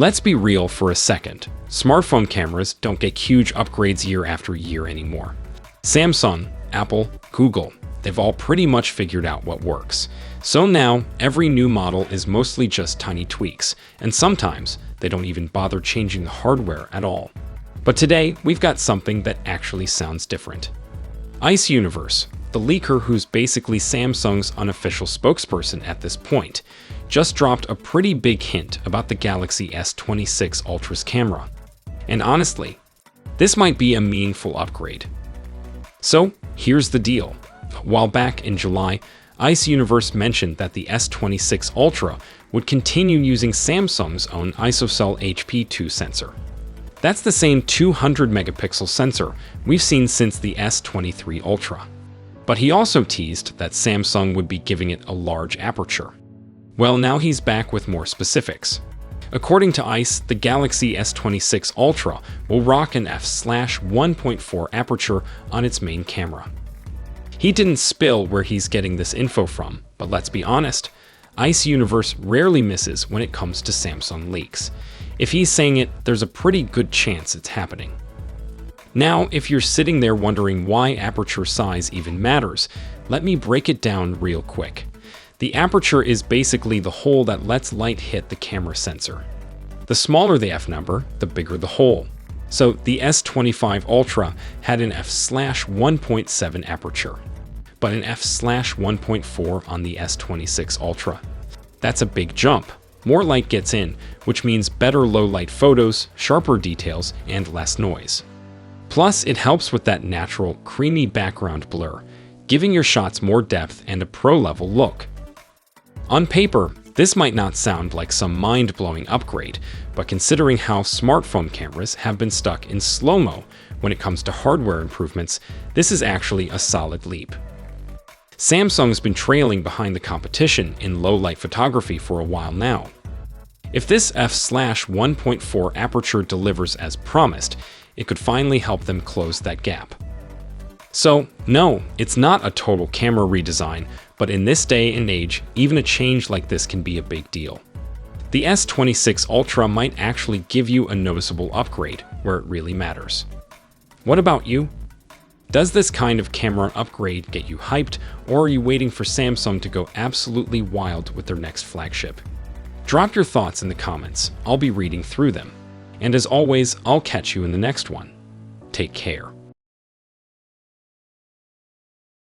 Let's be real for a second. Smartphone cameras don't get huge upgrades year after year anymore. Samsung, Apple, Google, they've all pretty much figured out what works. So now, every new model is mostly just tiny tweaks, and sometimes they don't even bother changing the hardware at all. But today, we've got something that actually sounds different. Ice Universe, the leaker who's basically Samsung's unofficial spokesperson at this point, just dropped a pretty big hint about the Galaxy S26 Ultra's camera. And honestly, this might be a meaningful upgrade. So, here's the deal. While back in July, Ice Universe mentioned that the S26 Ultra would continue using Samsung's own ISOCELL HP2 sensor. That's the same 200-megapixel sensor we've seen since the S23 Ultra. But he also teased that Samsung would be giving it a large aperture. Well, now he's back with more specifics. According to Ice, the Galaxy S26 Ultra will rock an f/1.4 aperture on its main camera. He didn't spill where he's getting this info from, but let's be honest, Ice Universe rarely misses when it comes to Samsung leaks. If he's saying it, there's a pretty good chance it's happening. Now, if you're sitting there wondering why aperture size even matters, let me break it down real quick. The aperture is basically the hole that lets light hit the camera sensor. The smaller the f number, the bigger the hole. So the S25 Ultra had an f/1.7 aperture, but an f/1.4 on the S26 Ultra. That's a big jump. More light gets in, which means better low-light photos, sharper details, and less noise. Plus, it helps with that natural, creamy background blur, giving your shots more depth and a pro-level look. On paper, this might not sound like some mind-blowing upgrade, but considering how smartphone cameras have been stuck in slow-mo when it comes to hardware improvements, this is actually a solid leap. Samsung's been trailing behind the competition in low-light photography for a while now. If this f/1.4 aperture delivers as promised, it could finally help them close that gap. So, no, it's not a total camera redesign, but in this day and age, even a change like this can be a big deal. The S26 Ultra might actually give you a noticeable upgrade where it really matters. What about you? Does this kind of camera upgrade get you hyped, or are you waiting for Samsung to go absolutely wild with their next flagship? Drop your thoughts in the comments. I'll be reading through them. And as always, I'll catch you in the next one. Take care.